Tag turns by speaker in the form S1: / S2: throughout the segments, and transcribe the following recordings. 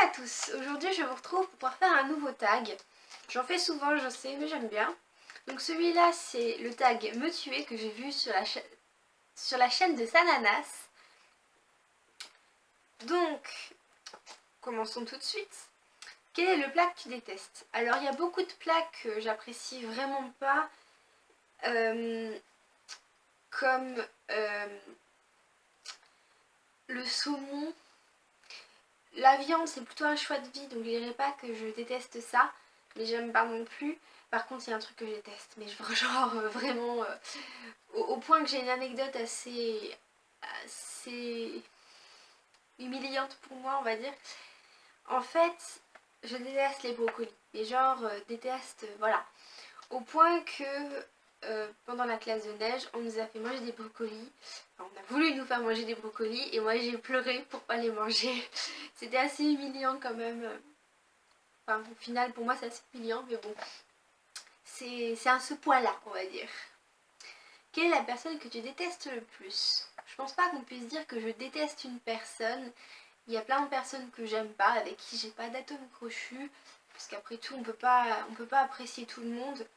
S1: à tous, aujourd'hui je vous retrouve pour faire un nouveau tag. J'en fais souvent, je sais, mais j'aime bien. Donc celui-là c'est le tag Me tuer que j'ai vu sur la chaîne de Sananas. Donc, commençons tout de suite. Quel est le plat que tu détestes? Alors il y a beaucoup de plats que j'apprécie vraiment pas, comme le saumon. La viande c'est plutôt un choix de vie, donc je dirais pas que je déteste ça, mais j'aime pas non plus. Par contre il y a un truc que je déteste, mais genre vraiment au point que j'ai une anecdote assez humiliante pour moi, on va dire. En fait, je déteste les brocolis, et genre déteste, voilà. Au point que pendant la classe de neige, on nous a fait manger des brocolis. Enfin, on a voulu nous faire manger des brocolis et moi j'ai pleuré pour pas les manger. C'était assez humiliant quand même. Enfin, au final, pour moi, c'est assez humiliant, mais bon. C'est à ce point-là, on va dire. Quelle est la personne que tu détestes le plus? Je pense pas qu'on puisse dire que je déteste une personne. Il y a plein de personnes que j'aime pas, avec qui j'ai pas d'atome crochu. Parce qu'après tout, on peut pas apprécier tout le monde.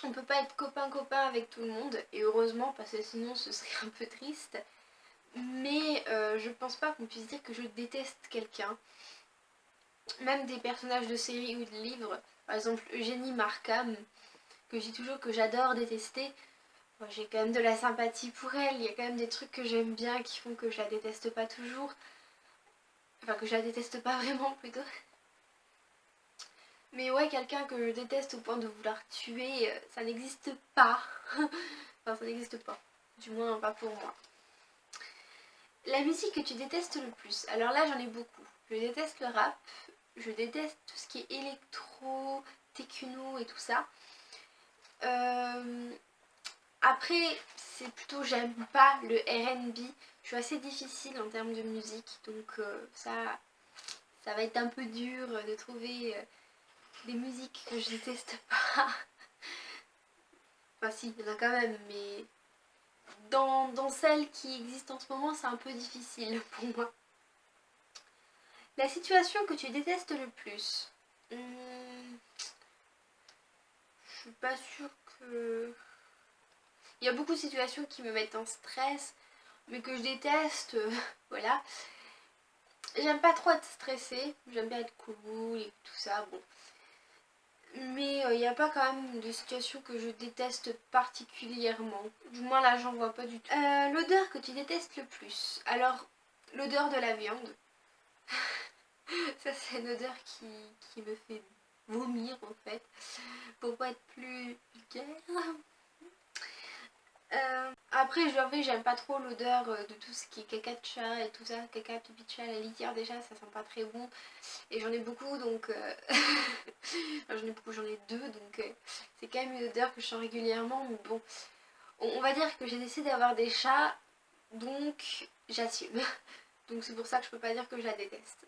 S1: On peut pas être copain-copain avec tout le monde. Et heureusement, parce que sinon, ce serait un peu triste. Mais je pense pas qu'on puisse dire que je déteste quelqu'un. Même des personnages de séries ou de livres. Par exemple, Eugénie Markham, que je dis toujours que j'adore détester. Moi, j'ai quand même de la sympathie pour elle. Il y a quand même des trucs que j'aime bien qui font que je la déteste pas toujours. Enfin, que je la déteste pas vraiment, plutôt. Mais ouais, quelqu'un que je déteste au point de vouloir tuer, ça n'existe pas. Enfin, ça n'existe pas. Du moins, pas pour moi. La musique que tu détestes le plus. Alors là, j'en ai beaucoup. Je déteste le rap. Je déteste tout ce qui est électro, techno et tout ça. Après, c'est plutôt j'aime pas le R&B. Je suis assez difficile en termes de musique, donc ça va être un peu dur de trouver des musiques que je déteste pas. Enfin si, il y en a quand même, mais dans celles qui existent en ce moment, c'est un peu difficile pour moi. La situation que tu détestes le plus. Je suis pas sûre que... Il y a beaucoup de situations qui me mettent en stress, mais que je déteste, voilà. J'aime pas trop être stressée, j'aime bien être cool et tout ça, bon. Mais il n'y a pas quand même de situation que je déteste particulièrement. Du moins là, j'en vois pas du tout. L'odeur que tu détestes le plus. Alors, l'odeur de la viande. Ça, c'est une odeur qui me fait vomir en fait. Pour pas être plus vulgaire. Après, je dois avouer, j'aime pas trop l'odeur de tout ce qui est caca de chat et tout ça. Caca, pipi de chat, la litière déjà, ça sent pas très bon. Et j'en ai beaucoup, donc... enfin, j'en ai deux, donc c'est quand même une odeur que je sens régulièrement. Mais bon, on va dire que j'ai décidé d'avoir des chats, donc j'assume. Donc c'est pour ça que je peux pas dire que je la déteste.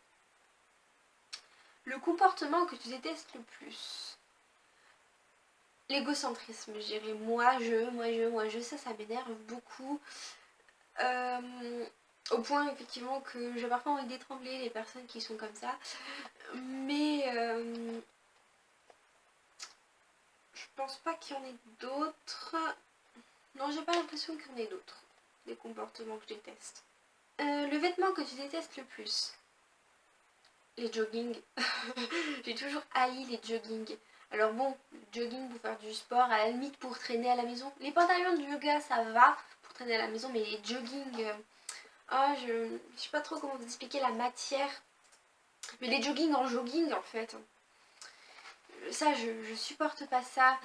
S1: Le comportement que tu détestes le plus. L'égocentrisme, je dirais moi je, ça m'énerve beaucoup. Au point effectivement que j'ai parfois envie d'étrangler les personnes qui sont comme ça. Mais je pense pas qu'il y en ait d'autres. Non, j'ai pas l'impression qu'il y en ait d'autres. Des comportements que je déteste. Le vêtement que tu détestes le plus. Les joggings. J'ai toujours haï les joggings. Alors bon, jogging pour faire du sport, à la limite pour traîner à la maison. Les pantalons de yoga ça va pour traîner à la maison, mais les joggings... je sais pas trop comment vous expliquer la matière. Mais les joggings en jogging en fait. Ça, je supporte pas ça.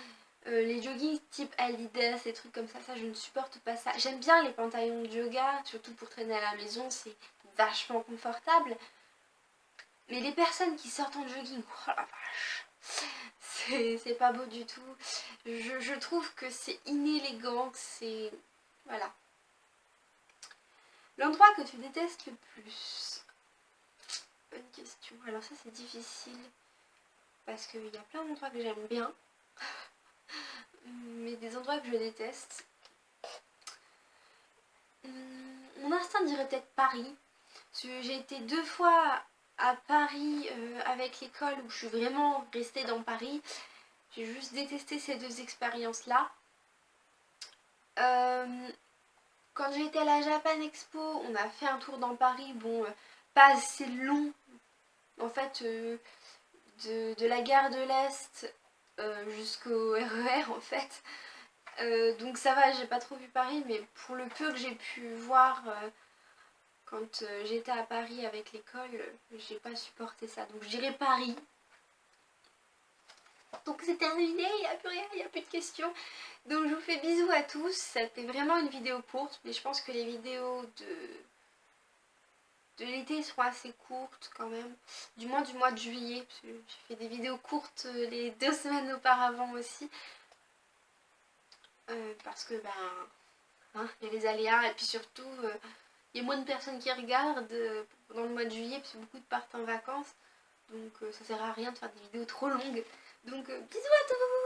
S1: Les joggings type Adidas, des trucs comme ça, je ne supporte pas ça. J'aime bien les pantalons de yoga, surtout pour traîner à la maison, c'est vachement confortable. Mais les personnes qui sortent en jogging, oh la vache, c'est pas beau du tout. Je trouve que c'est inélégant, que c'est... Voilà. L'endroit que tu détestes le plus. Bonne question. Alors ça c'est difficile. Parce qu'il y a plein d'endroits que j'aime bien. Mais des endroits que je déteste. Mon instinct dirait peut-être Paris. Parce que j'ai été 2 fois à Paris avec l'école, où je suis vraiment restée dans Paris, j'ai juste détesté ces deux expériences-là. Quand j'ai été à la Japan Expo, on a fait un tour dans Paris, bon, pas assez long, en fait, de la gare de l'Est jusqu'au RER en fait. Donc ça va, j'ai pas trop vu Paris, mais pour le peu que j'ai pu voir quand j'étais à Paris avec l'école, j'ai pas supporté ça. Donc je dirais Paris. Donc c'est terminé, il n'y a plus rien, il n'y a plus de questions. Donc je vous fais bisous à tous. C'était vraiment une vidéo courte, mais je pense que les vidéos de l'été seront assez courtes quand même. Du moins du mois de juillet, parce que j'ai fait des vidéos courtes les 2 semaines auparavant aussi. Parce que ben, hein, il y a les aléas et puis surtout il y a moins de personnes qui regardent pendant le mois de juillet parce que beaucoup partent en vacances. Donc ça sert à rien de faire des vidéos trop longues. Donc bisous à tous.